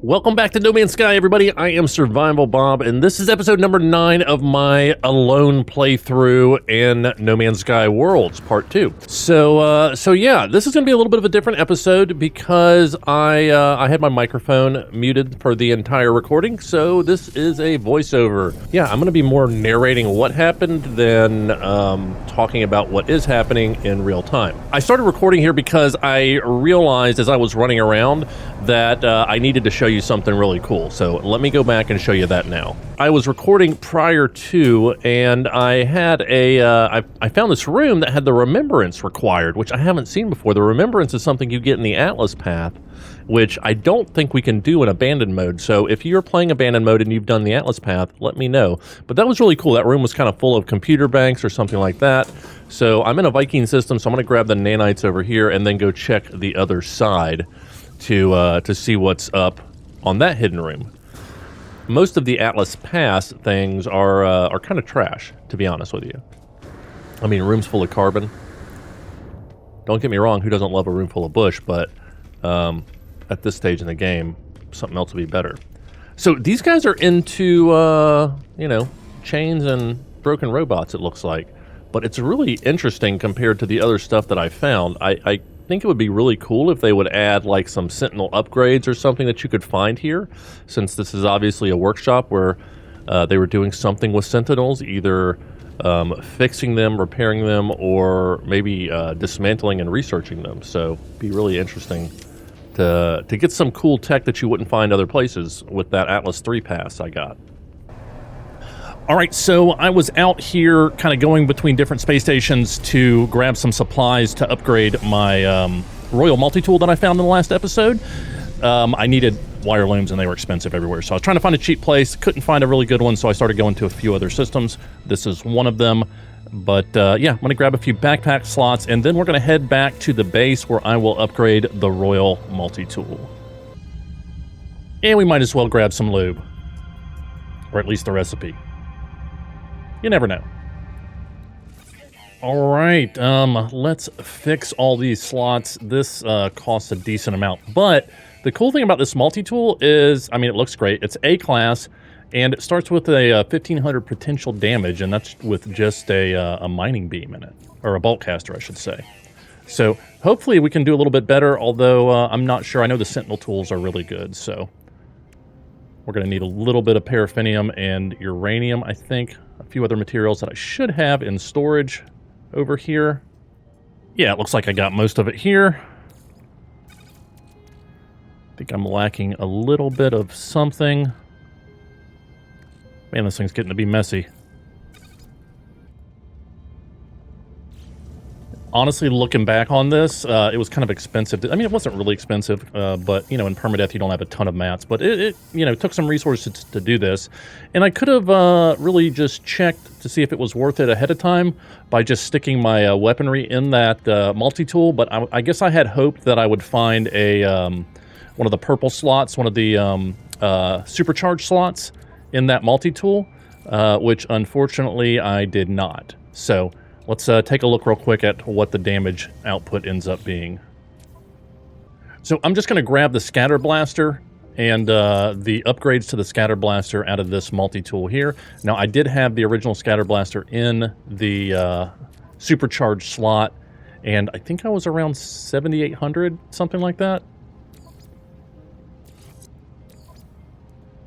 Welcome back to No Man's Sky, everybody. I am SurvivalBob, and this is episode number 9 of my alone playthrough in No Man's Sky Worlds, part 2. So yeah, this is going to be a little bit of a different episode because I had my microphone muted for the entire recording, so this is a voiceover. Yeah, I'm going to be more narrating what happened than talking about what is happening in real time. I started recording here because I realized as I was running around that I needed to show you something really cool. So let me go back and show you that now. I was recording prior to, and I had I found this room that had the remembrance required, which I haven't seen before. The remembrance is something you get in the Atlas path, which I don't think we can do in abandoned mode. So if you're playing abandoned mode and you've done the Atlas path, let me know. But that was really cool. That room was kind of full of computer banks or something like that. So I'm in a Viking system, so I'm going to grab the nanites over here and then go check the other side to see what's up on that hidden room. Most of the Atlas Pass things are kind of trash, to be honest with you. I mean, rooms full of carbon. Don't get me wrong, who doesn't love a room full of bush, but at this stage in the game, something else would be better. So these guys are into, you know, chains and broken robots, it looks like. But it's really interesting compared to the other stuff that I found. I think it would be really cool if they would add like some Sentinel upgrades or something that you could find here, since this is obviously a workshop where they were doing something with Sentinels, either fixing them, repairing them, or maybe dismantling and researching them. So it'd be really interesting to get some cool tech that you wouldn't find other places with that Atlas 3 pass I got. All right, so I was out here kind of going between different space stations to grab some supplies to upgrade my Royal multi-tool that I found in the last episode. I needed wire looms and they were expensive everywhere. So I was trying to find a cheap place, couldn't find a really good one, so I started going to a few other systems. This is one of them. But yeah, I'm going to grab a few backpack slots and then we're going to head back to the base where I will upgrade the Royal multi-tool. And we might as well grab some lube, or at least the recipe. You never know. All right, let's fix all these slots. This costs a decent amount, but the cool thing about this multi-tool is, I mean, it looks great. It's A-class, and it starts with a 1500 potential damage, and that's with just a mining beam in it, or a bolt caster, I should say. So hopefully we can do a little bit better, although I'm not sure. I know the Sentinel tools are really good, so we're going to need a little bit of paraffinium and uranium, I think. A few other materials that I should have in storage over here. Yeah, it looks like I got most of it here. I think I'm lacking a little bit of something. Man, this thing's getting to be messy. Honestly, looking back on this, it was kind of expensive. I mean, it wasn't really expensive, but, you know, in permadeath, you don't have a ton of mats. But it you know, took some resources to do this. And I could have really just checked to see if it was worth it ahead of time by just sticking my weaponry in that multi-tool. But I guess I had hoped that I would find a one of the purple slots, one of the supercharged slots in that multi-tool, which unfortunately I did not. So let's take a look real quick at what the damage output ends up being. So I'm just going to grab the scatter blaster and the upgrades to the scatter blaster out of this multi-tool here. Now, I did have the original scatter blaster in the supercharged slot, and I think I was around 7,800, something like that.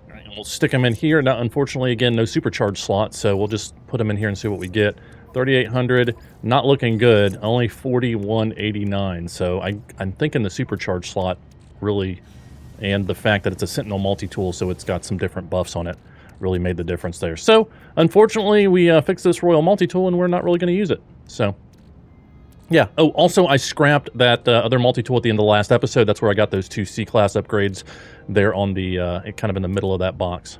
All right, and we'll stick them in here. Now, unfortunately, again, no supercharged slot, so we'll just put them in here and see what we get. 3,800, not looking good, only 4,189. So I'm thinking the supercharged slot really, and the fact that it's a Sentinel multi-tool, so it's got some different buffs on it, really made the difference there. So unfortunately, we fixed this Royal multi-tool and we're not really going to use it. So yeah. Oh, also I scrapped that other multi-tool at the end of the last episode. That's where I got those 2 C-class upgrades there on the kind of in the middle of that box.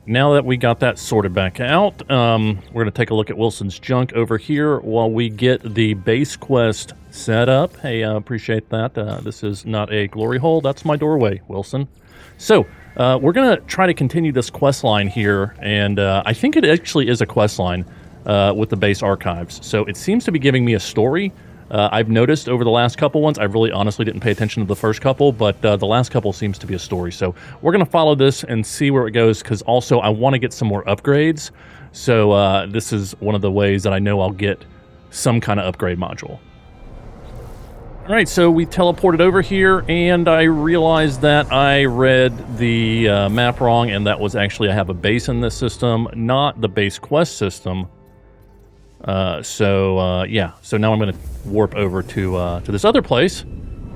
Now that we got that sorted back out, we're going to take a look at Wilson's junk over here while we get the base quest set up. Hey, appreciate that. This is not a glory hole. That's my doorway, Wilson. So we're going to try to continue this quest line here, and I think it actually is a quest line with the base archives. So it seems to be giving me a story I've noticed over the last couple ones, I really honestly didn't pay attention to the first couple, but the last couple seems to be a story. So we're going to follow this and see where it goes, because also I want to get some more upgrades. So this is one of the ways that I know I'll get some kind of upgrade module. All right, so we teleported over here, and I realized that I read the map wrong, and that was actually I have a base in this system, not the base quest system. Yeah, so now I'm going to warp over to this other place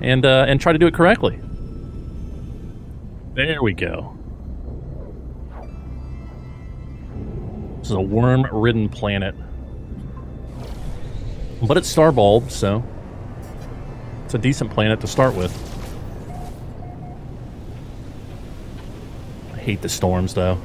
and try to do it correctly. There we go. This is a worm-ridden planet, but it's star-bulbed, so it's a decent planet to start with. I hate the storms, though.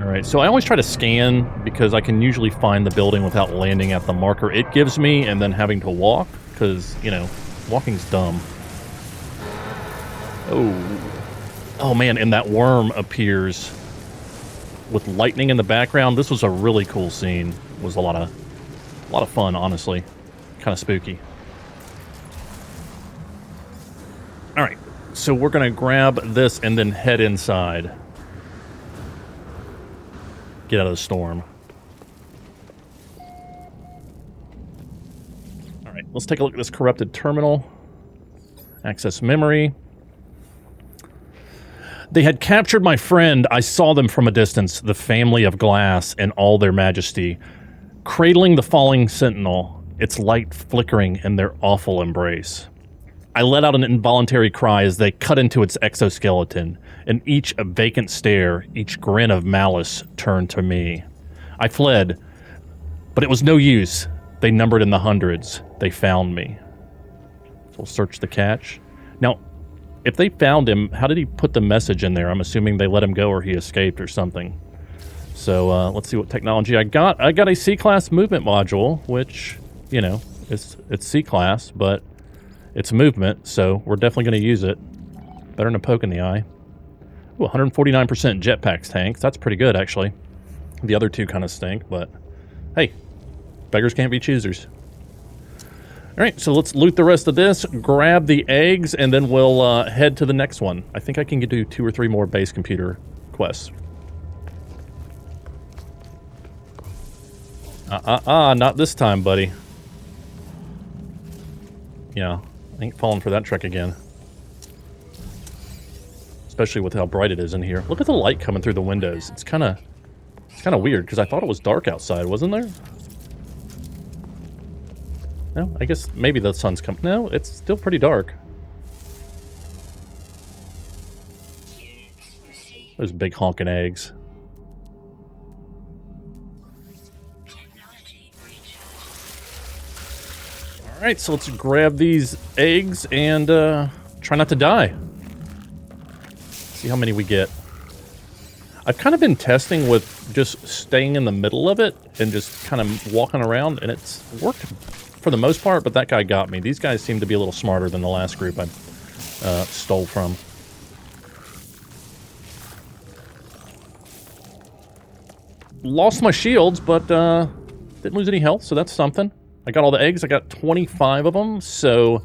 Alright, so I always try to scan because I can usually find the building without landing at the marker it gives me and then having to walk, because, you know, walking's dumb. Oh man, and that worm appears with lightning in the background. This was a really cool scene. It was a lot of fun, honestly. Kind of spooky. Alright, so we're going to grab this and then head inside. Get out of the storm. Alright, let's take a look at this corrupted terminal. Access memory. They had captured my friend. I saw them from a distance, the family of glass in all their majesty, cradling the falling Sentinel, its light flickering in their awful embrace. I let out an involuntary cry as they cut into its exoskeleton, and each a vacant stare, each grin of malice turned to me. I fled, but it was no use. They numbered in the hundreds. They found me. So we'll search the cache. Now, if they found him, how did he put the message in there? I'm assuming they let him go or he escaped or something. So let's see what technology I got. I got a C-class movement module, which, you know, it's C-class, but it's movement, so we're definitely going to use it. Better than a poke in the eye. Ooh, 149% jetpacks tanks. That's pretty good, actually. The other two kind of stink, but hey, beggars can't be choosers. All right, so let's loot the rest of this, grab the eggs, and then we'll head to the next one. I think I can do 2 or 3 more base computer quests. Not this time, buddy. Yeah, I ain't falling for that trick again. Especially with how bright it is in here. Look at the light coming through the windows. It's kind of weird, because I thought it was dark outside, wasn't there? No, I guess maybe the sun's coming. No, it's still pretty dark. Those big honking eggs. Alright, so let's grab these eggs and try not to die. See how many we get. I've kind of been testing with just staying in the middle of it and just kind of walking around, and it's worked for the most part, but that guy got me. These guys seem to be a little smarter than the last group I stole from. Lost my shields, but didn't lose any health, so that's something. I got all the eggs. I got 25 of them, so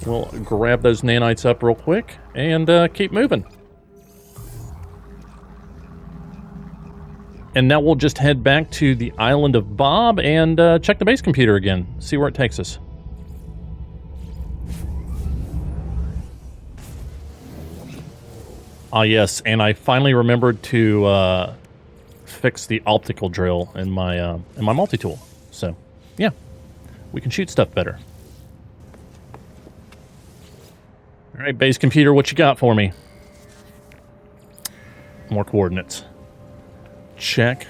we'll grab those nanites up real quick and keep moving. And now we'll just head back to the island of Bob and check the base computer again. See where it takes us. Ah, yes, and I finally remembered to fix the optical drill in my multi-tool. So, yeah, we can shoot stuff better. All right, base computer, what you got for me? More coordinates. Check.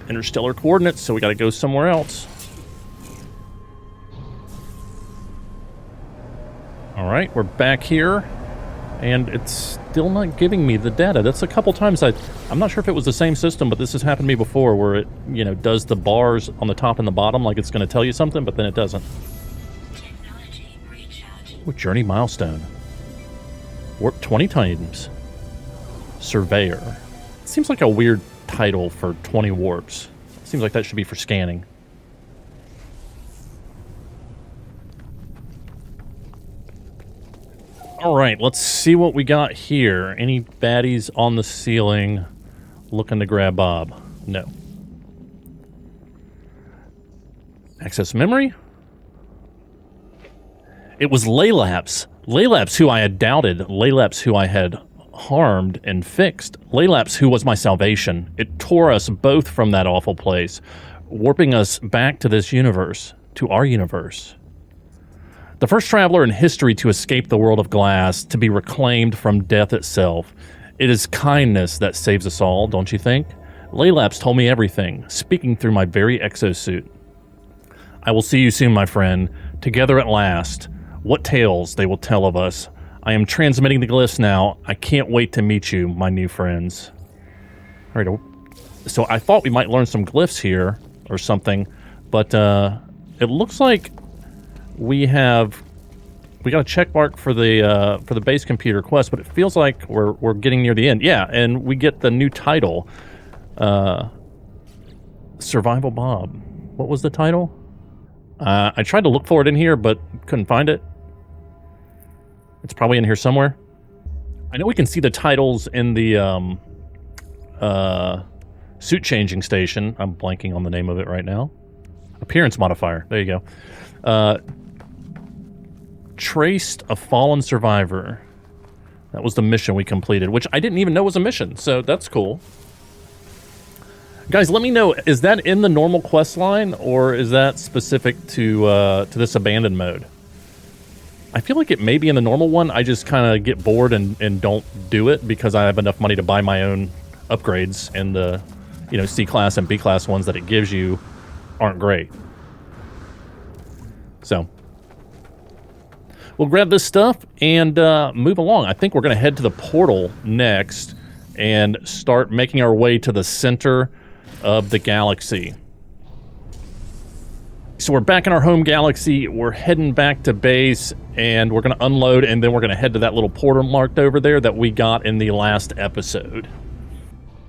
Interstellar coordinates, so we got to go somewhere else. All right, we're back here, and it's still not giving me the data. That's a couple times I'm not sure if it was the same system, but this has happened to me before, where it, you know, does the bars on the top and the bottom like it's going to tell you something, but then it doesn't. Ooh, journey milestone. Warp 20 times. Surveyor. Seems like a weird title for 20 warps. Seems like that should be for scanning. Alright, let's see what we got here. Any baddies on the ceiling looking to grab Bob? No. Access memory? It was Laylapse. Laylapse, who I had doubted. Laylapse, who I had harmed and fixed. Laylapse, who was my salvation. It tore us both from that awful place, warping us back to this universe, to our universe. The first traveler in history to escape the world of glass, to be reclaimed from death itself. It is kindness that saves us all, don't you think? Laylapse told me everything, speaking through my very exosuit. I will see you soon, my friend. Together at last. What tales they will tell of us. I am transmitting the glyphs now. I can't wait to meet you, my new friends. All right, so I thought we might learn some glyphs here or something, but it looks like we got a check mark for the base computer quest, but it feels like we're getting near the end. Yeah, and we get the new title, SurvivalBob. What was the title? I tried to look for it in here, but couldn't find it. It's probably in here somewhere. I know we can see the titles in the suit changing station. I'm blanking on the name of it right now. Appearance modifier. There you go. Traced a fallen survivor. That was the mission we completed, which I didn't even know was a mission, so that's cool. Guys, let me know, is that in the normal quest line, or is that specific to this abandoned mode? I feel like it may be in the normal one. I just kind of get bored and don't do it because I have enough money to buy my own upgrades, and the C-class and B-class ones that it gives you aren't great. So we'll grab this stuff and move along. I think we're going to head to the portal next and start making our way to the center of the galaxy. So we're back in our home galaxy. We're heading back to base, and we're going to unload, and then we're going to head to that little portal marked over there that we got in the last episode.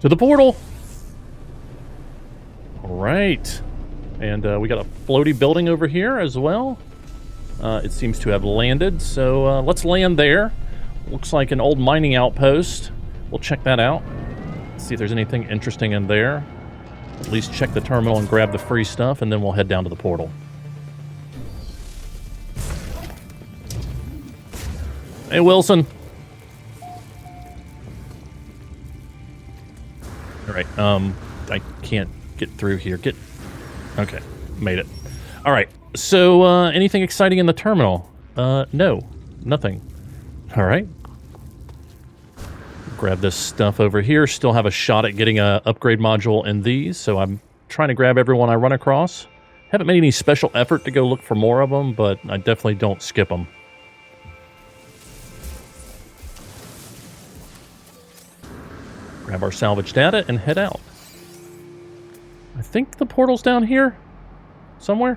To the portal! All right. And we got a floaty building over here as well. It seems to have landed, so let's land there. Looks like an old mining outpost. We'll check that out. See if there's anything interesting in there. At least check the terminal and grab the free stuff, and then we'll head down to the portal. Hey, Wilson. All right, I can't get through here. Okay, made it. All right, so anything exciting in the terminal? No, nothing. All right. Grab this stuff over here. Still have a shot at getting a upgrade module in these, so I'm trying to grab everyone I run across. Haven't made any special effort to go look for more of them, but I definitely don't skip them. Grab our salvage data and head out. I think the portal's down here somewhere.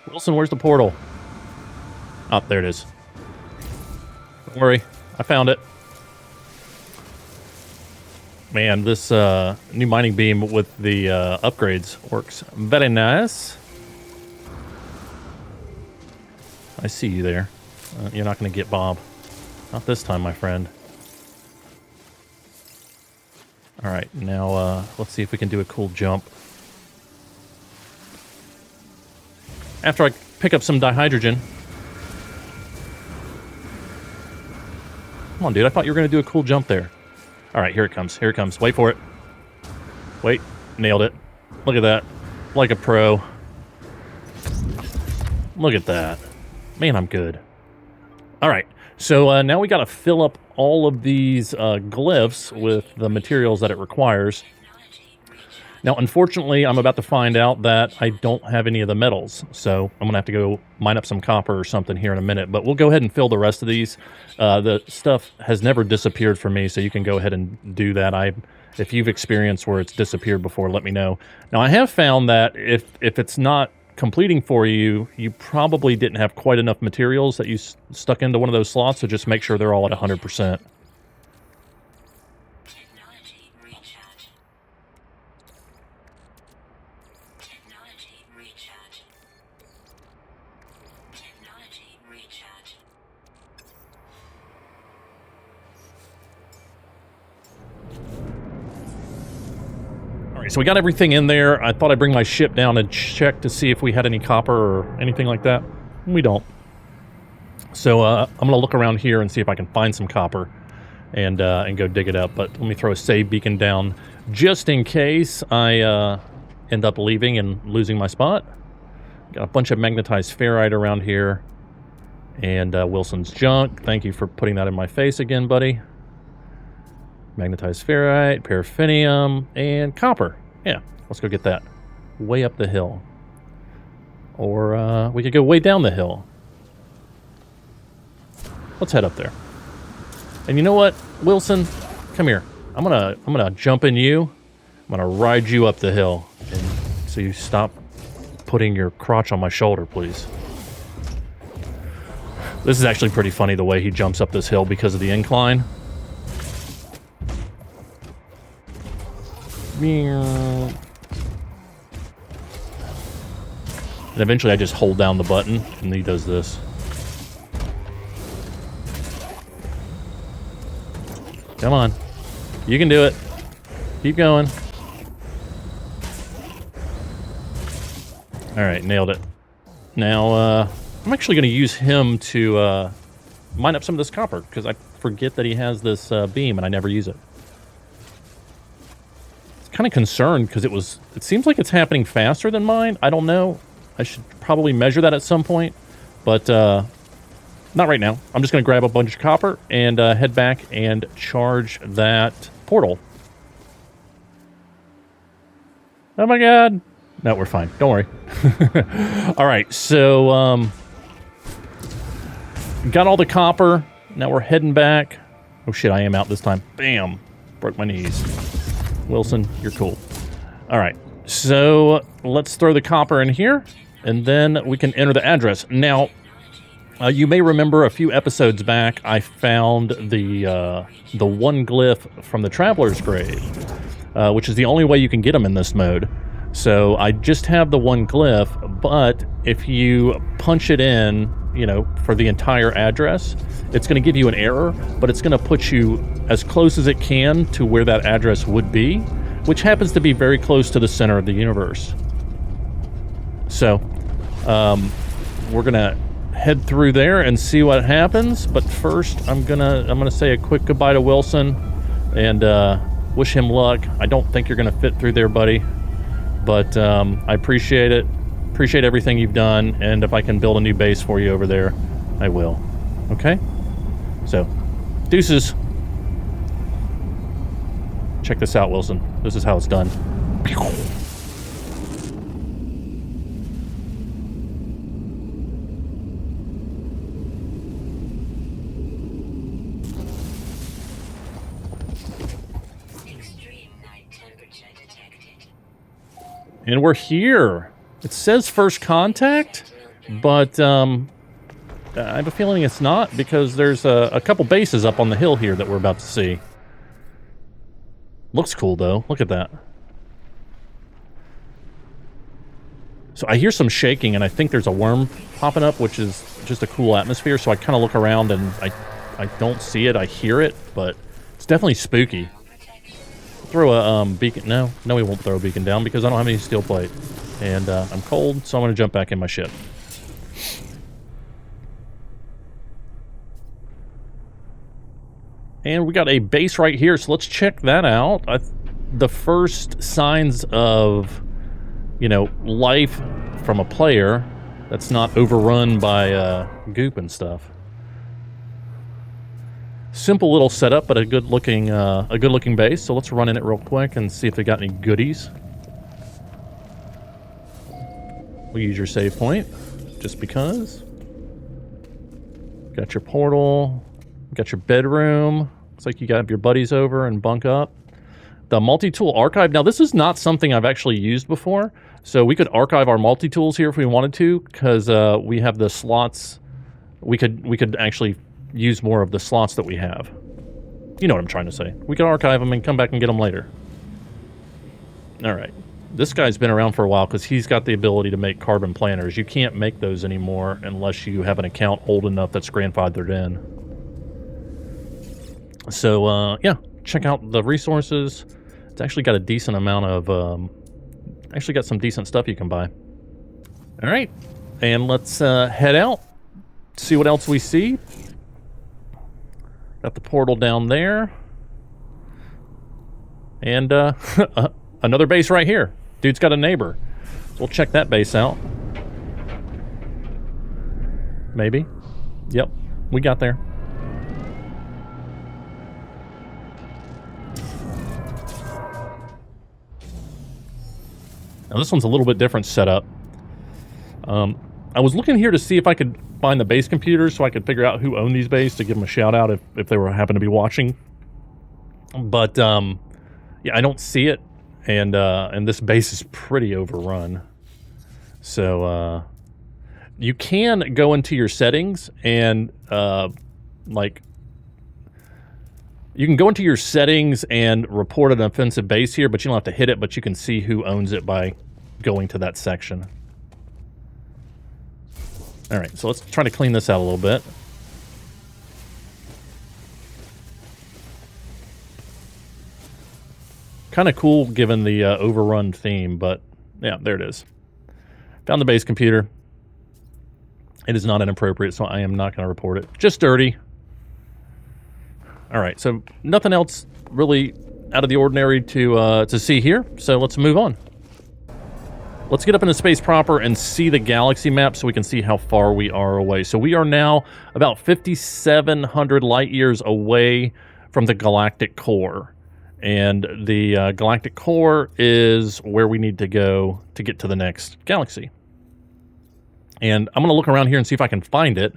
Wilson, where's the portal? Oh, there it is. Don't worry, I found it. Man, this new mining beam with the upgrades works very nice. I see you there. You're not going to get Bob. Not this time, my friend. All right, now let's see if we can do a cool jump. After I pick up some dihydrogen. Come on, dude. I thought you were going to do a cool jump there. All right, here it comes. Here it comes. Wait for it. Wait. Nailed it. Look at that. Like a pro. Look at that. Man, I'm good. All right. So now we got to fill up all of these glyphs with the materials that it requires. Now, unfortunately, I'm about to find out that I don't have any of the metals, so I'm going to have to go mine up some copper or something here in a minute, but we'll go ahead and fill the rest of these. The stuff has never disappeared from me, so you can go ahead and do that. If you've experienced where it's disappeared before, let me know. Now, I have found that if it's not completing for you, you probably didn't have quite enough materials that you stuck into one of those slots, so just make sure they're all at 100%. So we got everything in there. I thought I'd bring my ship down and check to see if we had any copper or anything like that. We don't. So I'm going to look around here and see if I can find some copper and go dig it up. But let me throw a save beacon down just in case I end up leaving and losing my spot. Got a bunch of magnetized ferrite around here. And Wilson's junk. Thank you for putting that in my face again, buddy. Magnetized ferrite, paraffinium, and copper. Yeah, let's go get that. Way up the hill. Or we could go way down the hill. Let's head up there. And you know what, Wilson? Come here. I'm gonna jump in you. I'm gonna ride you up the hill. And so you stop putting your crotch on my shoulder, please. This is actually pretty funny the way he jumps up this hill because of the incline. And eventually I just hold down the button and he does this. Come on. You can do it. Keep going. Alright, nailed it. Now, I'm actually going to use him to mine up some of this copper because I forget that he has this beam and I never use it. Kind of concerned because it seems like it's happening faster than mine. I don't know. I should probably measure that at some point, but not right now. I'm just going to grab a bunch of copper and head back and charge that portal. Oh my god. No, we're fine. Don't worry. All right, so got all the copper. Now we're heading back. Oh shit, I am out this time. Bam. Broke my knees. Wilson, you're cool. All right, so let's throw the copper in here, and then we can enter the address. Now, you may remember a few episodes back, I found the one glyph from the Traveler's Grave, which is the only way you can get them in this mode. So I just have the one glyph, but if you punch it in, you know, for the entire address, it's going to give you an error, but it's going to put you as close as it can to where that address would be, which happens to be very close to the center of the universe. So, we're going to head through there and see what happens, but first I'm gonna say a quick goodbye to Wilson and wish him luck. I don't think you're going to fit through there, buddy, but I appreciate it. Appreciate everything you've done, and if I can build a new base for you over there, I will. Okay? So, deuces. Check this out, Wilson. This is how it's done. Extreme night temperature detected. And we're here. It says first contact, but I have a feeling it's not because there's a couple bases up on the hill here that we're about to see. Looks cool though. Look at that. So I hear some shaking and I think there's a worm popping up, which is just a cool atmosphere. So I kind of look around and I don't see it. I hear it, but it's definitely spooky. Throw a beacon. No, we won't throw a beacon down because I don't have any steel plate. And I'm cold, so I'm going to jump back in my ship. And we got a base right here, so let's check that out. The first signs of, you know, life from a player that's not overrun by goop and stuff. Simple little setup, but a good looking base. So let's run in it real quick and see if they got any goodies. We'll use your save point, just because. Got your portal. Got your bedroom. Looks like you got your buddies over and bunk up. the multi-tool archive. Now, this is not something I've actually used before, so we could archive our multi-tools here if we wanted to, because we have the slots. We could actually use more of the slots that we have. You know what I'm trying to say. We could archive them and come back and get them later. All right. This guy's been around for a while because he's got the ability to make carbon planners. You can't make those anymore unless you have an account old enough that's grandfathered in. So, yeah, check out the resources. It's actually got a decent amount of, actually got some decent stuff you can buy. All right, and let's head out, see what else we see. Got the portal down there. And another base right here. Dude's got a neighbor. So we'll check that base out. Maybe. Yep, we got there. Now this one's a little bit different setup. I was looking here to see if I could find the base computers so I could figure out who owned these bases to give them a shout out if they were happen to be watching. But yeah, I don't see it, and this base is pretty overrun. So you can go into your settings and like. You can go into your settings and report an offensive base here, but you don't have to hit it, but you can see who owns it by going to that section. All right, so let's try to clean this out a little bit. Kind of cool given the overrun theme, but yeah, there it is. Found the base computer. It is not inappropriate, so I am not going to report it. Just dirty. All right, so nothing else really out of the ordinary to see here, so let's move on. Let's get up into space proper and see the galaxy map so we can see how far we are away. So we are now about 5,700 light years away from the galactic core. And the galactic core is where we need to go to get to the next galaxy. And I'm going to look around here and see if I can find it.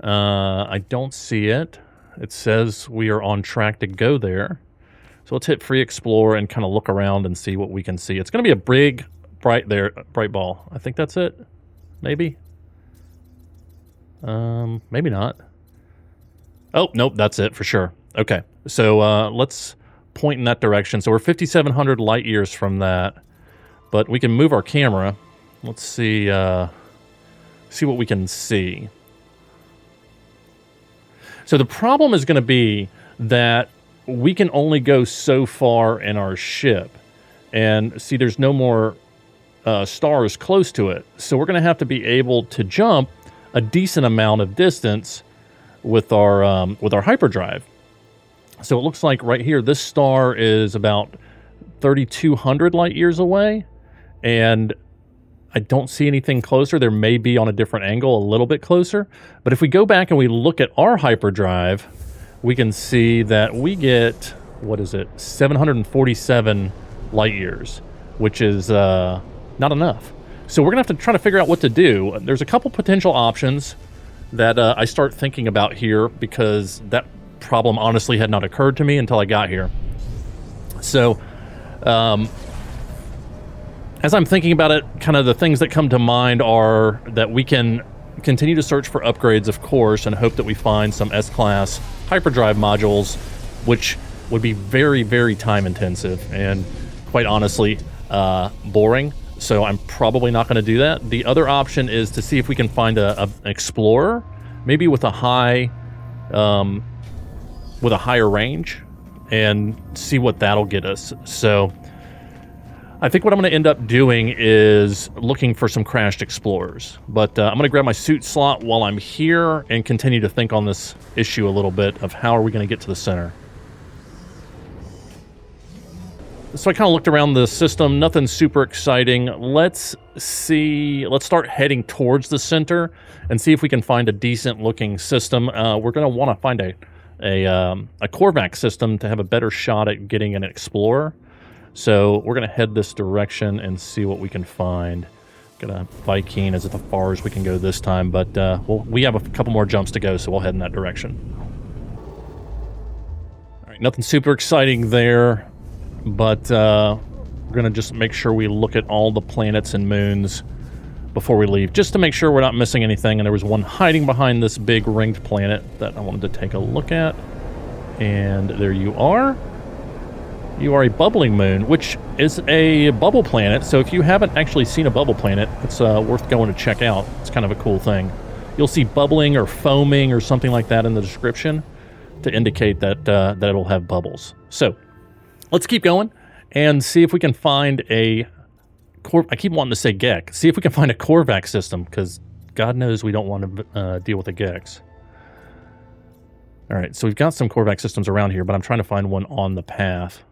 I don't see it. It says we are on track to go there. So let's hit free explore and kind of look around and see what we can see. It's going to be a big, bright ball. I think that's it. Maybe. Maybe not. Oh, nope, that's it for sure. Okay, so let's point in that direction. So we're 5,700 light years from that, but we can move our camera. Let's see what we can see. So the problem is going to be that we can only go so far in our ship. And see, there's no more stars close to it. So we're going to have to be able to jump a decent amount of distance with our hyperdrive. So it looks like right here, this star is about 3,200 light years away. And I don't see anything closer. There may be on a different angle, a little bit closer. But if we go back and we look at our hyperdrive, we can see that we get, 747 light years, which is not enough. So we're going to have to try to figure out what to do. There's a couple potential options that I start thinking about here because that problem honestly had not occurred to me until I got here. So, as I'm thinking about it, kind of the things that come to mind are that we can continue to search for upgrades, of course, and hope that we find some S-Class hyperdrive modules, which would be very, very time intensive and quite honestly, boring. So I'm probably not going to do that. The other option is to see if we can find an Explorer, maybe with a higher range, and see what that'll get us. So I think what I'm going to end up doing is looking for some crashed Explorers. But I'm going to grab my suit slot while I'm here and continue to think on this issue a little bit of how are we going to get to the center. So I kind of looked around the system, nothing super exciting. Let's start heading towards the center and see if we can find a decent looking system. We're going to want to find a Corvax system to have a better shot at getting an Explorer. So we're going to head this direction and see what we can find. Got a Viking as far as we can go this time, but we have a couple more jumps to go, so we'll head in that direction. All right, nothing super exciting there. but we're going to just make sure we look at all the planets and moons before we leave, just to make sure we're not missing anything. And there was one hiding behind this big ringed planet that I wanted to take a look at. And there you are. You are a bubbling moon, which is a bubble planet. So if you haven't actually seen a bubble planet, it's worth going to check out. It's kind of a cool thing. You'll see bubbling or foaming or something like that in the description to indicate that that it'll have bubbles. So let's keep going and see if we can find a I keep wanting to say GEC. See if we can find a Korvax system, because God knows we don't want to deal with the GECs. All right, so we've got some Korvax systems around here, but I'm trying to find one on the path.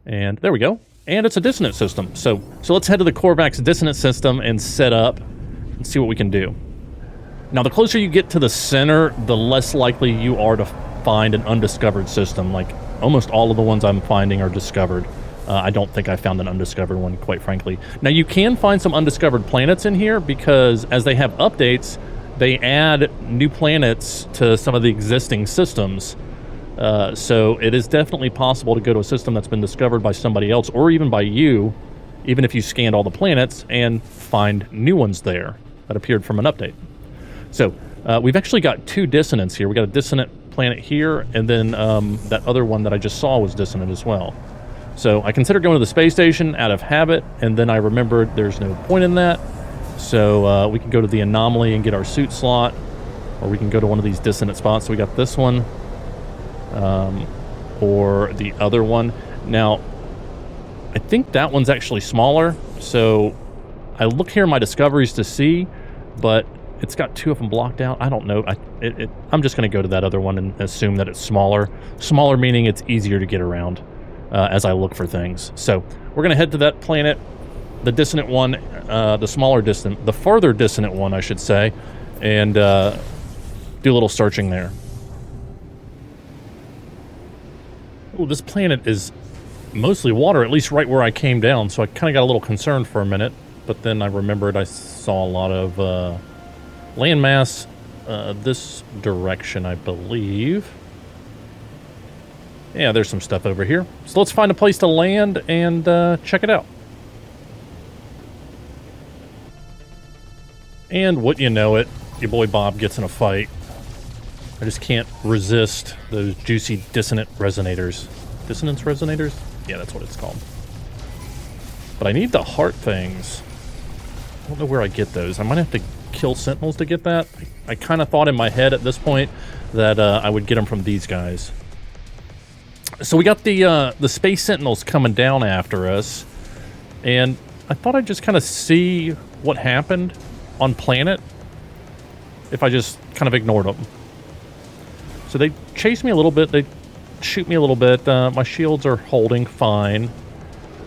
And there we go. And it's a dissonant system. So let's head to the Korvax dissonant system and set up and see what we can do. Now, the closer you get to the center, the less likely you are to find an undiscovered system. Like, almost all of the ones I'm finding are discovered. I don't think I found an undiscovered one, quite frankly. Now, you can find some undiscovered planets in here because as they have updates, they add new planets to some of the existing systems. So it is definitely possible to go to a system that's been discovered by somebody else or even by you, even if you scanned all the planets, and find new ones there that appeared from an update. So we've actually got two dissonants here. We got a dissonant planet here, and then that other one that I just saw was dissonant as well. So I considered going to the space station out of habit, and then I remembered there's no point in that. So we can go to the anomaly and get our suit slot, or we can go to one of these dissonant spots. So we got this one, or the other one. Now, I think that one's actually smaller. So I look here in my discoveries to see, but it's got two of them blocked out. I don't know. I'm just going to go to that other one and assume that it's smaller. Smaller meaning it's easier to get around as I look for things. So we're going to head to that planet, the dissonant one, the farther dissonant one, I should say, and do a little searching there. Oh, this planet is mostly water, at least right where I came down, so I kind of got a little concerned for a minute, but then I remembered I saw a lot of landmass this direction, I believe. Yeah, there's some stuff over here. So let's find a place to land and check it out. And what you know it, your boy Bob gets in a fight. I just can't resist those juicy dissonant resonators. Dissonance resonators? Yeah, that's what it's called. But I need the heart things. I don't know where I get those. I might have to kill sentinels to get that. I kind of thought in my head at this point that I would get them from these guys. So we got the space sentinels coming down after us, and I thought I'd just kind of see what happened on planet if I just kind of ignored them. So they chase me a little bit, they shoot me a little bit, my shields are holding fine,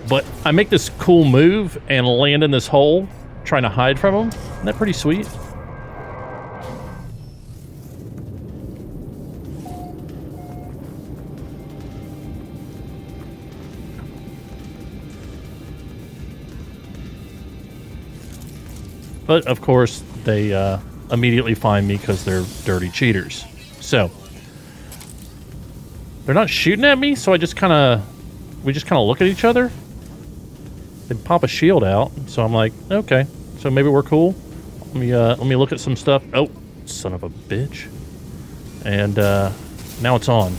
but I make this cool move and land in this hole trying to hide from them. Isn't that pretty sweet? But, of course, they immediately find me because they're dirty cheaters. So, they're not shooting at me, so we just kind of look at each other. They pop a shield out, so I'm like, okay, so maybe we're cool. Let me look at some stuff. Oh, son of a bitch. And now it's on.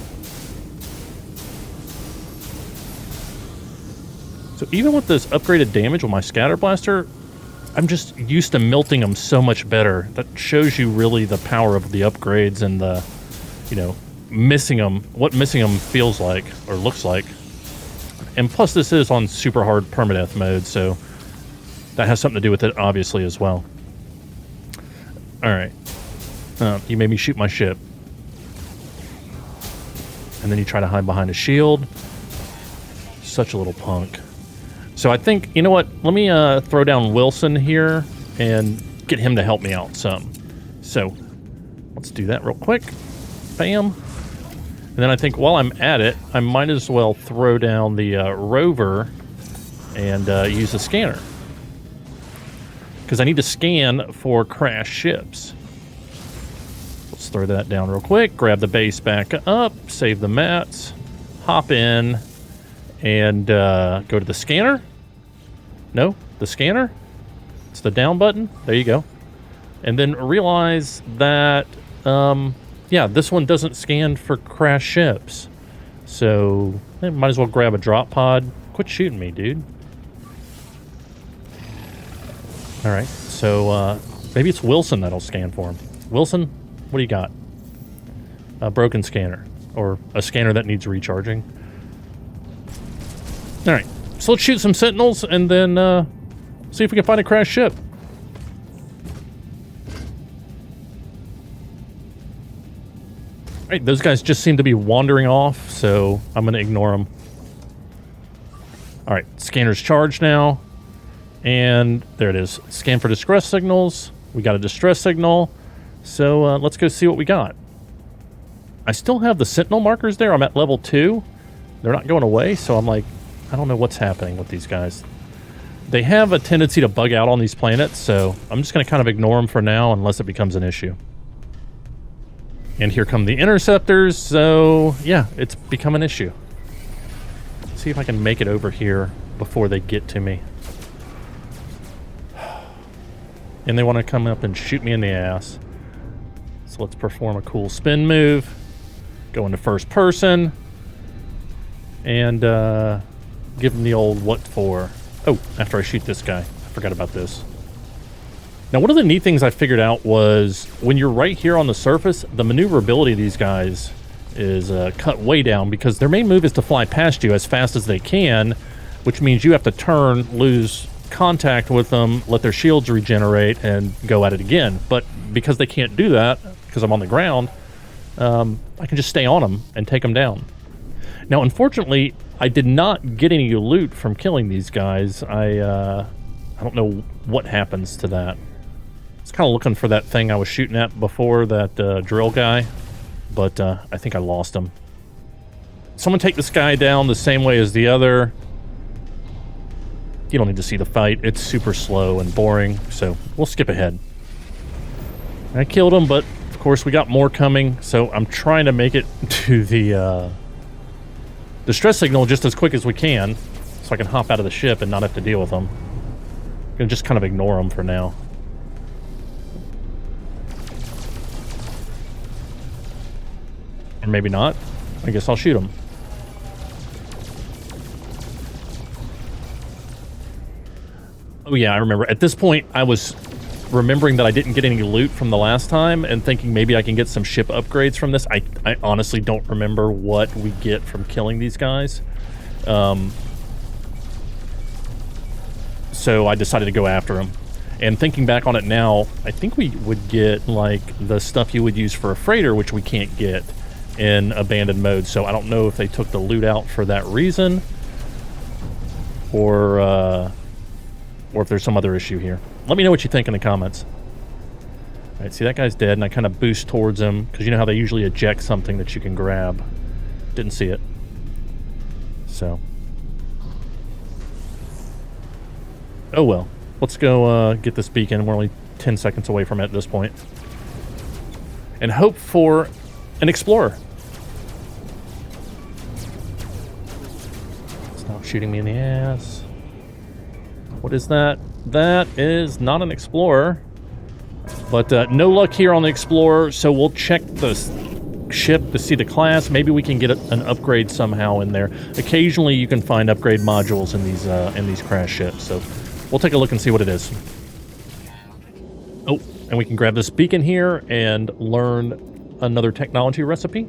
So even with this upgraded damage with my scatter blaster, I'm just used to melting them so much better. That shows you really the power of the upgrades and the, you know, missing them, what missing them feels like or looks like. And plus this is on super hard permadeath mode, so that has something to do with it obviously as well. Alright. You made me shoot my ship. And then you try to hide behind a shield. Such a little punk. So I think, you know what, let me throw down Wilson here and get him to help me out some. So let's do that real quick. Bam. And then I think while I'm at it, I might as well throw down the rover and use the scanner. Because I need to scan for crashed ships. Let's throw that down real quick, grab the base back up, save the mats, hop in, and go to the scanner. No, the scanner. It's the down button. There you go. And then realize that, yeah, this one doesn't scan for crash ships. So, might as well grab a drop pod. Quit shooting me, dude. Alright, so, maybe it's Wilson that'll scan for him. Wilson, what do you got? A broken scanner. Or a scanner that needs recharging. Alright, so let's shoot some Sentinels and then, see if we can find a crashed ship. Alright, those guys just seem to be wandering off, so I'm going to ignore them. Alright, scanner's charged now. And there it is. Scan for distress signals. We got a distress signal. So let's go see what we got. I still have the Sentinel markers there. I'm at level 2. They're not going away, so I'm like, I don't know what's happening with these guys. They have a tendency to bug out on these planets, so I'm just going to kind of ignore them for now unless it becomes an issue. And here come the interceptors, so yeah, it's become an issue. Let's see if I can make it over here before they get to me. And they want to come up and shoot me in the ass. So let's perform a cool spin move. Go into first person. And give them the old what for. Oh, after I shoot this guy. I forgot about this. Now, one of the neat things I figured out was when you're right here on the surface, the maneuverability of these guys is cut way down because their main move is to fly past you as fast as they can, which means you have to turn, lose contact with them, let their shields regenerate, and go at it again. But because they can't do that, because I'm on the ground, I can just stay on them and take them down. Now, unfortunately, I did not get any loot from killing these guys. I don't know what happens to that. I was kind of looking for that thing I was shooting at before, that drill guy, but I think I lost him. Someone take this guy down the same way as the other. You don't need to see the fight. It's super slow and boring, so we'll skip ahead. I killed him, but of course we got more coming, so I'm trying to make it to the distress signal just as quick as we can, so I can hop out of the ship and not have to deal with them. I'm gonna just kind of ignore them for now. Or maybe not. I guess I'll shoot them. Oh yeah, I remember. At this point, I was remembering that I didn't get any loot from the last time and thinking maybe I can get some ship upgrades from this. I honestly don't remember what we get from killing these guys. So I decided to go after them. And thinking back on it now, I think we would get like the stuff you would use for a freighter, which we can't get in abandoned mode. So I don't know if they took the loot out for that reason, or if there's some other issue here. Let me know what you think in the comments. All right, see, that guy's dead, and I kind of boost towards him because you know how they usually eject something that you can grab. Didn't see it. So. Oh well. Let's go get this beacon. We're only 10 seconds away from it at this point. And hope for an explorer. Stop shooting me in the ass. What is that? That is not an explorer. But no luck here on the explorer, so we'll check the ship to see the class. Maybe we can get an upgrade somehow in there. Occasionally you can find upgrade modules in these crash ships, so we'll take a look and see what it is. Oh, and we can grab this beacon here and learn another technology recipe.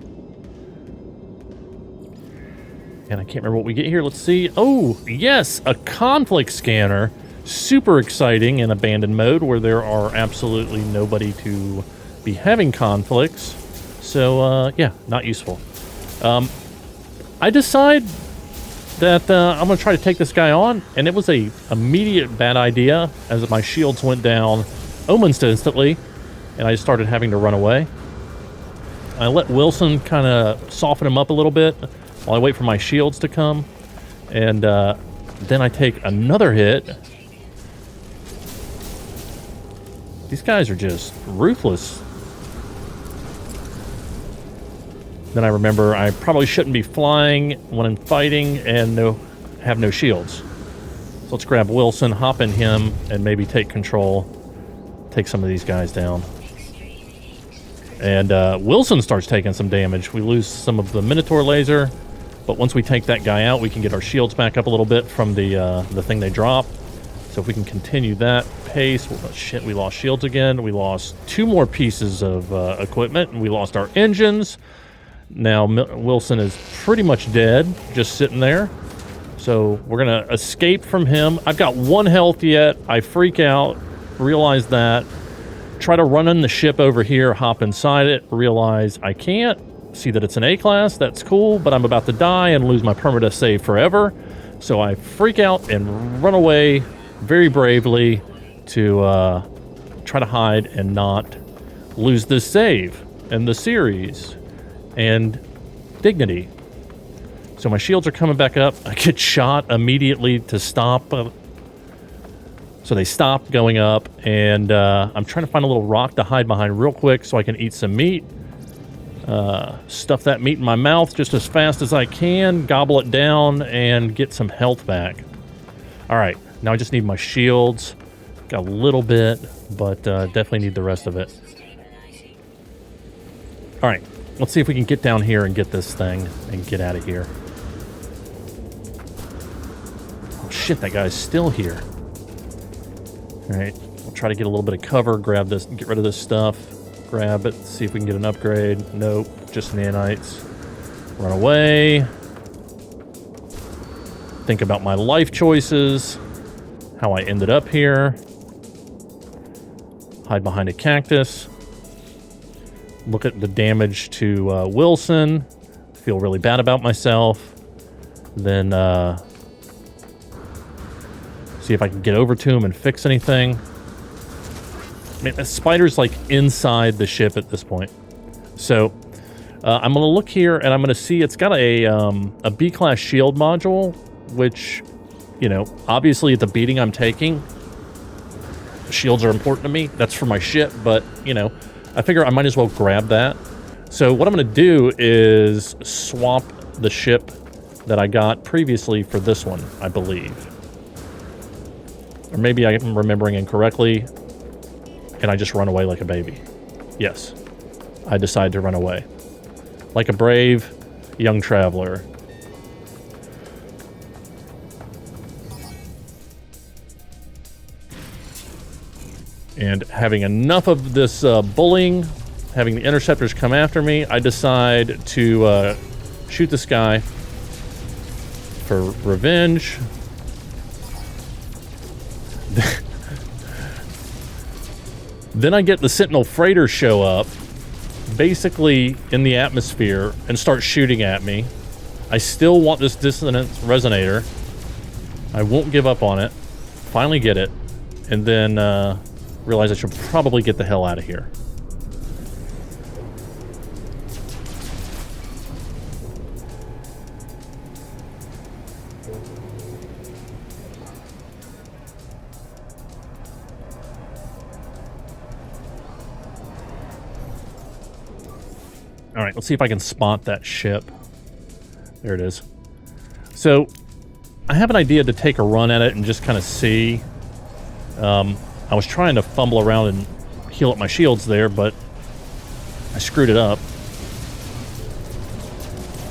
And I can't remember what we get here. Let's see. Oh, yes, a conflict scanner. Super exciting in abandoned mode where there are absolutely nobody to be having conflicts. So, yeah, not useful. I decide that I'm going to try to take this guy on, and it was a immediate bad idea as my shields went down almost instantly, and I just started having to run away. I let Wilson kind of soften him up a little bit while I wait for my shields to come, and then I take another hit. These guys are just ruthless. Then I remember I probably shouldn't be flying when I'm fighting, and have no shields. So let's grab Wilson, hop in him, and maybe take control. Take some of these guys down. And Wilson starts taking some damage. We lose some of the Minotaur laser, but once we take that guy out, we can get our shields back up a little bit from the thing they drop. So if we can continue that pace... Well, shit, we lost shields again. We lost 2 more pieces of equipment, and we lost our engines. Now Wilson is pretty much dead, just sitting there. So we're going to escape from him. I've got 1 health yet. I freak out, realize that. Try to run in the ship over here, hop inside it, realize I can't. See that it's an A-class, that's cool, but I'm about to die and lose my permadeath save forever. So I freak out and run away very bravely to try to hide and not lose this save and the series and dignity. So my shields are coming back up. I get shot immediately to stop. So they stop going up, and I'm trying to find a little rock to hide behind real quick so I can eat some meat. Stuff that meat in my mouth just as fast as I can, gobble it down, and get some health back. All right. Now I just need my shields. Got a little bit, but definitely need the rest of it. All right, let's see if we can get down here and get this thing and get out of here. Oh shit, that guy's still here. All right, we'll try to get a little bit of cover, grab this, get rid of this stuff, grab it, see if we can get an upgrade. Nope, just nanites. Run away. Think about my life choices. How I ended up here. Hide behind a cactus. Look at the damage to Wilson. Feel really bad about myself. Then see if I can get over to him and fix anything. I mean, the spider's like inside the ship at this point. So I'm going to look here and I'm going to see it's got a B-class shield module, which... You know, obviously at the beating I'm taking, shields are important to me. That's for my ship, but, you know, I figure I might as well grab that. So what I'm going to do is swap the ship that I got previously for this one, I believe. Or maybe I'm remembering incorrectly, and I just run away like a baby. Yes, I decide to run away. Like a brave young traveler. And having enough of this bullying, having the interceptors come after me, I decide to shoot this guy for revenge. Then I get the Sentinel freighters show up, basically in the atmosphere, and start shooting at me. I still want this dissonance resonator. I won't give up on it. Finally get it. And then realize I should probably get the hell out of here. All right, let's see if I can spot that ship. There it is. So I have an idea to take a run at it and just kind of see. I was trying to fumble around and heal up my shields there, but I screwed it up.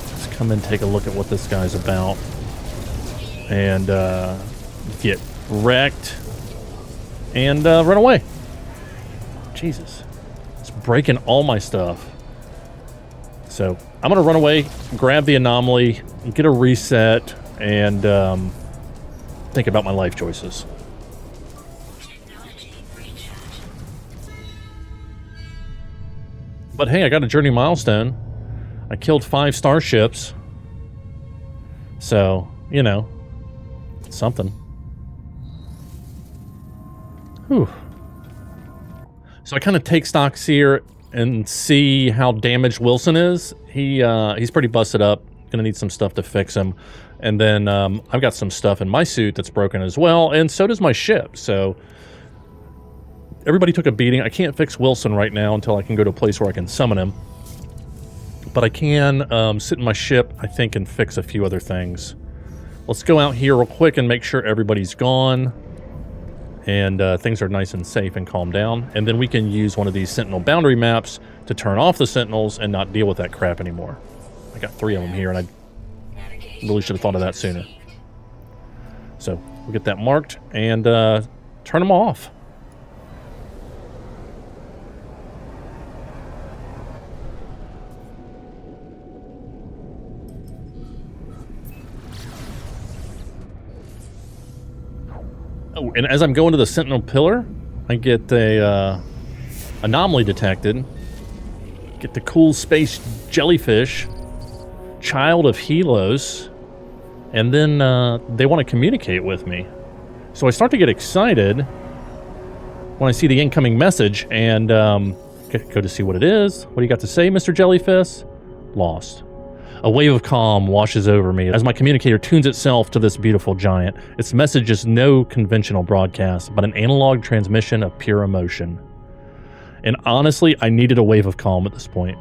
Let's come and take a look at what this guy's about. And get wrecked. And run away. Jesus. It's breaking all my stuff. So I'm going to run away, grab the anomaly, get a reset, and think about my life choices. But hey, I got a journey milestone. I killed 5 starships. So, you know, something. Whew. So I kind of take stocks here and see how damaged Wilson is. He's pretty busted up. Gonna need some stuff to fix him. And then I've got some stuff in my suit that's broken as well, and so does my ship. So everybody took a beating. I can't fix Wilson right now until I can go to a place where I can summon him. But I can sit in my ship, I think, and fix a few other things. Let's go out here real quick and make sure everybody's gone. And things are nice and safe and calm down. And then we can use one of these Sentinel boundary maps to turn off the Sentinels and not deal with that crap anymore. I got 3 of them here, and I really should have thought of that sooner. So we'll get that marked and turn them off. Oh, and as I'm going to the Sentinel pillar, I get a anomaly detected. Get the cool space jellyfish, child of Helos, and then they want to communicate with me. So I start to get excited when I see the incoming message and go to see what it is. What do you got to say, Mr. Jellyfish? Lost. A wave of calm washes over me as my communicator tunes itself to this beautiful giant. Its message is no conventional broadcast, but an analog transmission of pure emotion. And honestly, I needed a wave of calm at this point.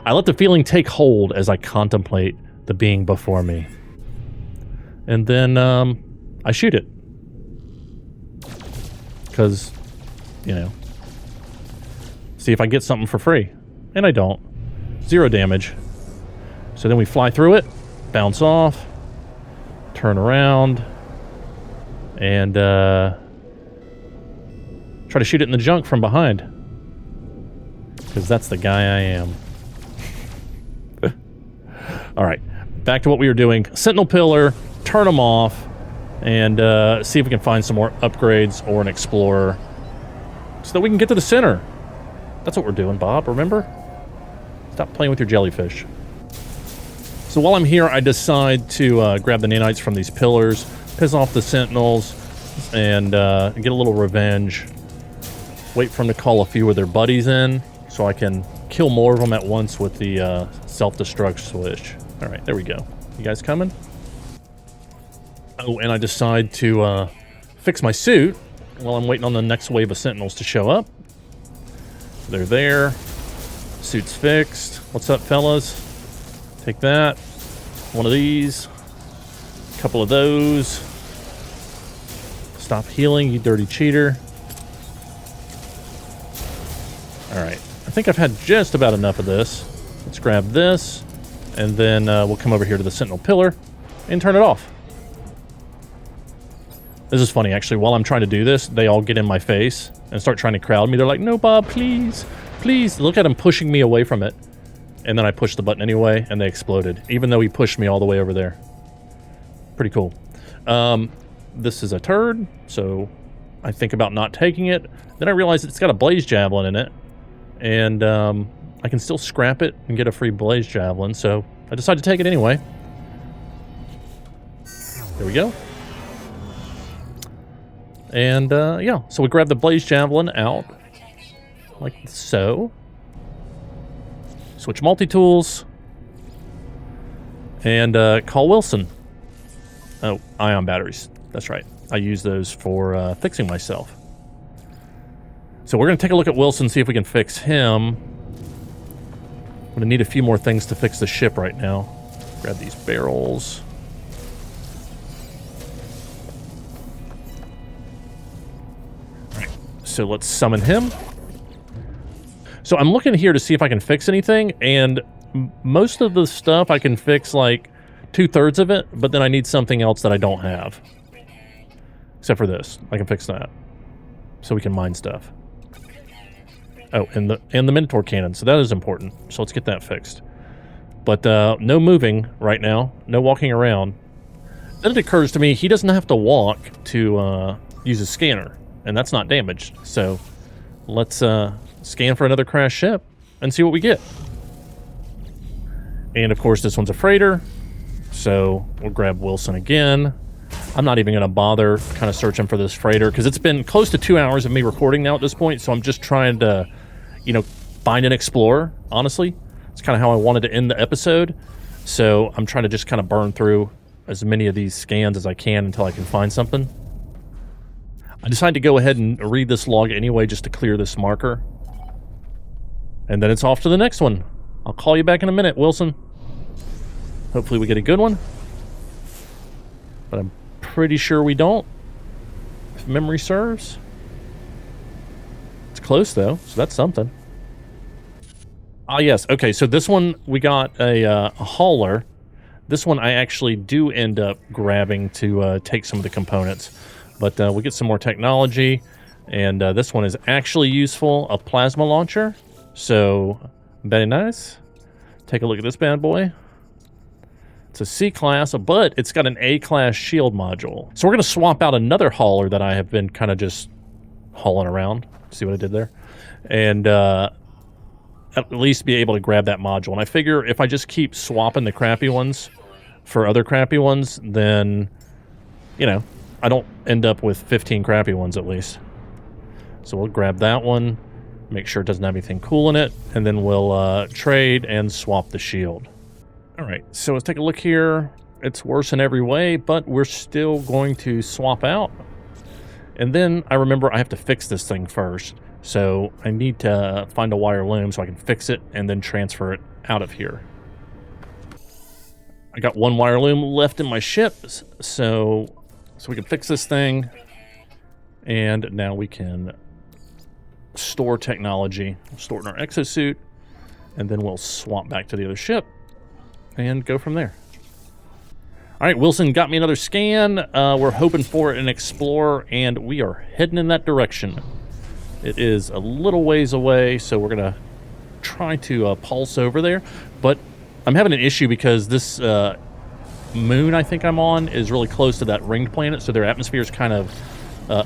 I let the feeling take hold as I contemplate the being before me. And then I shoot it. Because, you know, see if I get something for free. And I don't. 0 damage. So then we fly through it, bounce off, turn around, and try to shoot it in the junk from behind. Because that's the guy I am. Alright, back to what we were doing. Sentinel pillar, turn them off, and see if we can find some more upgrades or an explorer so that we can get to the center. That's what we're doing, Bob, remember? Stop playing with your jellyfish. So while I'm here, I decide to grab the nanites from these pillars, piss off the Sentinels, and get a little revenge. Wait for them to call a few of their buddies in, so I can kill more of them at once with the self-destruct switch. All right, there we go. You guys coming? Oh, and I decide to fix my suit while I'm waiting on the next wave of Sentinels to show up. They're there. Suit's fixed. What's up, fellas? Take that. One of these. A couple of those. Stop healing, you dirty cheater. Alright. I think I've had just about enough of this. Let's grab this. And then we'll come over here to the Sentinel pillar and turn it off. This is funny, actually. While I'm trying to do this, they all get in my face and start trying to crowd me. They're like, no, Bob, please. Please. Look at him pushing me away from it. And then I pushed the button anyway, and they exploded, even though he pushed me all the way over there. Pretty cool. This is a turd, so I think about not taking it. Then I realize it's got a blaze javelin in it, and I can still scrap it and get a free blaze javelin, so I decided to take it anyway. There we go. And yeah, so we grab the blaze javelin out, like so. Switch multi-tools, and call Wilson. Oh, ion batteries. That's right. I use those for fixing myself. So we're going to take a look at Wilson, see if we can fix him. I'm going to need a few more things to fix the ship right now. Grab these barrels. All right, so let's summon him. So I'm looking here to see if I can fix anything, and most of the stuff I can fix like 2/3 of it, but then I need something else that I don't have. Except for this. I can fix that. So we can mine stuff. Oh, and the Minotaur cannon, so that is important. So let's get that fixed. But no moving right now. No walking around. Then it occurs to me he doesn't have to walk to use a scanner, and that's not damaged. So let's scan for another crashed ship and see what we get. And of course this one's a freighter, so we'll grab Wilson again. I'm not even going to bother kind of searching for this freighter because it's been close to 2 hours of me recording now at this point, so I'm just trying to, you know, find an explorer, honestly. It's kind of how I wanted to end the episode, so I'm trying to just kind of burn through as many of these scans as I can until I can find something. I decided to go ahead and read this log anyway just to clear this marker. And then it's off to the next one. I'll call you back in a minute, Wilson. Hopefully we get a good one. but I'm pretty sure we don't, if memory serves. It's close, though, so that's something. Ah, yes. Okay, so this one, we got a hauler. This one I actually do end up grabbing to take some of the components. But we'll get some more technology. And this one is actually useful, a plasma launcher. So, very nice. Take a look at this bad boy. It's a C-class, but it's got an A-class shield module. So we're going to swap out another hauler that I have been kind of just hauling around. See what I did there? And at least be able to grab that module. And I figure if I just keep swapping the crappy ones for other crappy ones, then, you know, I don't end up with 15 crappy ones at least. So we'll grab that one, make sure it doesn't have anything cool in it, and then we'll trade and swap the shield. All right, so let's take a look here. It's worse in every way, but we're still going to swap out. And then I remember I have to fix this thing first. So I need to find a wire loom so I can fix it and then transfer it out of here. I got one wire loom left in my ship, so we can fix this thing. And now we can store technology. We'll store it in our exosuit, and then we'll swap back to the other ship and go from there. All right, Wilson got me another scan. We're hoping for an explorer, and we are heading in that direction. It is a little ways away, so we're going to try to pulse over there. But I'm having an issue because this moon I think I'm on is really close to that ringed planet, so their atmospheres kind of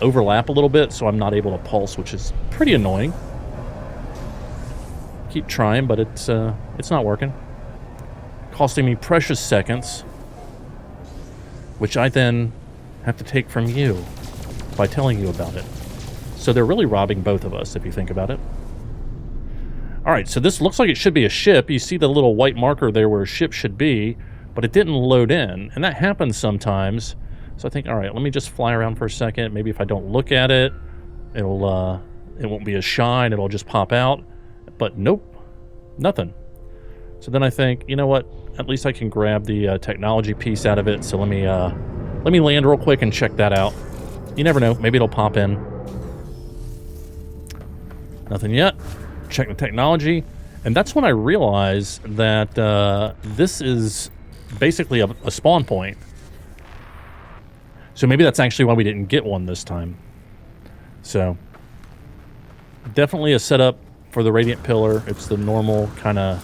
overlap a little bit, so I'm not able to pulse, which is pretty annoying. Keep trying, but it's not working. Costing me precious seconds, which I then have to take from you by telling you about it. So they're really robbing both of us, if you think about it. All right, so this looks like it should be a ship. You see the little white marker there where a ship should be, but it didn't load in, and that happens sometimes. So I think, all right, let me just fly around for a second. Maybe if I don't look at it, it won't be a shine. It'll just pop out. But nope, nothing. So then I think, you know what? At least I can grab the technology piece out of it. So let me land real quick and check that out. You never know. Maybe it'll pop in. Nothing yet. Check the technology. And that's when I realized that this is basically a spawn point. So maybe that's actually why we didn't get one this time. So definitely a setup for the radiant pillar. It's the normal kind of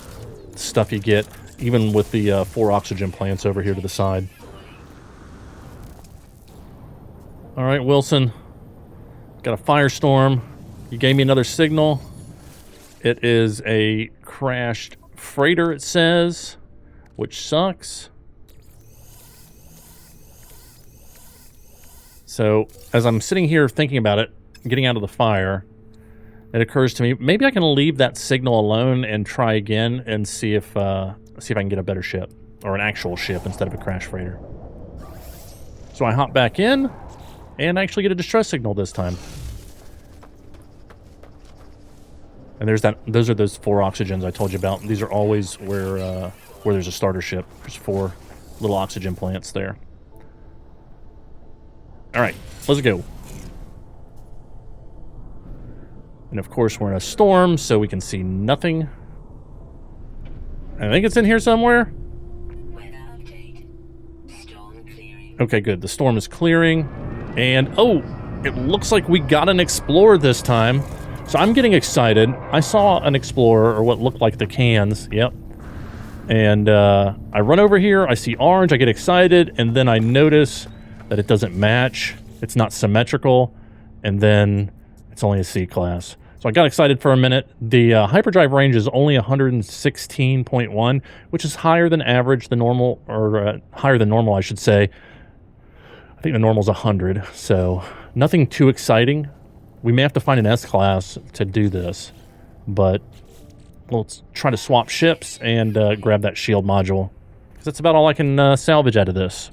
stuff you get, even with the 4 oxygen plants over here to the side. All right, Wilson. Got a firestorm. You gave me another signal. It is a crashed freighter, it says, which sucks. So, as I'm sitting here thinking about it, getting out of the fire, it occurs to me, maybe I can leave that signal alone and try again and see if I can get a better ship, or an actual ship instead of a crash freighter. So I hop back in and actually get a distress signal this time. And those are those 4 oxygens I told you about. These are always where there's a starter ship. There's 4 little oxygen plants there. All right, let's go. And of course, we're in a storm, so we can see nothing. I think it's in here somewhere. Weather update. Storm clearing. Okay, good. The storm is clearing. And, oh, it looks like we got an explorer this time. So I'm getting excited. I saw an explorer, or what looked like the cans. Yep. And I run over here. I see orange. I get excited. And then I notice that it doesn't match. It's not symmetrical. And then it's only a C-class. So I got excited for a minute. The hyperdrive range is only 116.1, which is higher than average, the normal, or higher than normal, I should say. I think the normal's 100, so nothing too exciting. We may have to find an S-class to do this, but let's try to swap ships and grab that shield module, because that's about all I can salvage out of this.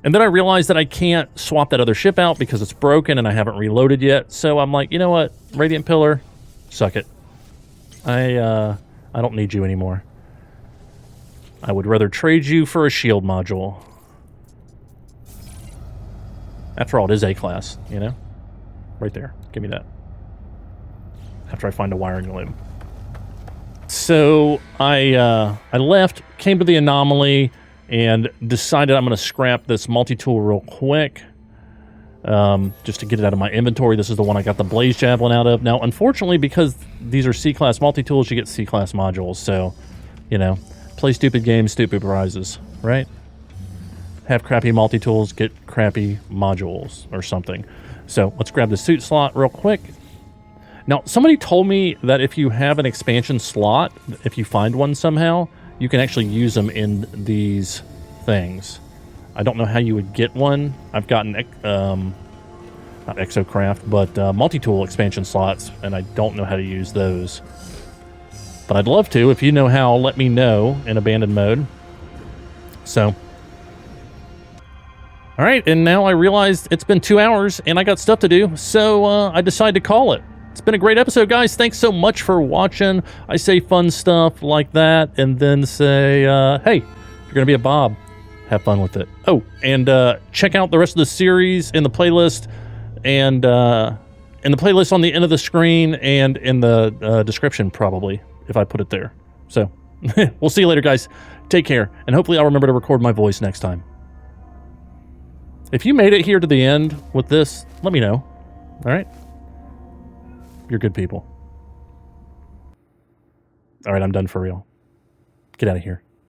And then I realized that I can't swap that other ship out because it's broken and I haven't reloaded yet. So I'm like, you know what? Radiant Pillar, suck it. I don't need you anymore. I would rather trade you for a shield module. After all, it is A-class, you know? Right there. Give me that. After I find a wiring loom. So I left, came to the anomaly, and decided I'm going to scrap this multi-tool real quick. Just to get it out of my inventory. This is the one I got the Blaze Javelin out of. Now, unfortunately, because these are C-class multi-tools, you get C-class modules. So, you know, play stupid games, stupid prizes, right? Have crappy multi-tools, get crappy modules or something. So let's grab the suit slot real quick. Now, somebody told me that if you have an expansion slot, if you find one somehow, you can actually use them in these things. I don't know how you would get one. I've gotten, not Exocraft, but multi-tool expansion slots, and I don't know how to use those. But I'd love to. If you know how, let me know in abandoned mode. So. All right, and now I realized it's been 2 hours, and I got stuff to do, so I decided to call it. It's been a great episode, guys. Thanks so much for watching. I say fun stuff like that, and then say, hey, if you're going to be a Bob, have fun with it. Oh, and check out the rest of the series in the playlist, and in the playlist on the end of the screen, and in the description, probably, if I put it there. So, we'll see you later, guys. Take care, and hopefully I'll remember to record my voice next time. If you made it here to the end with this, let me know. All right? You're good people. All right, I'm done for real. Get out of here.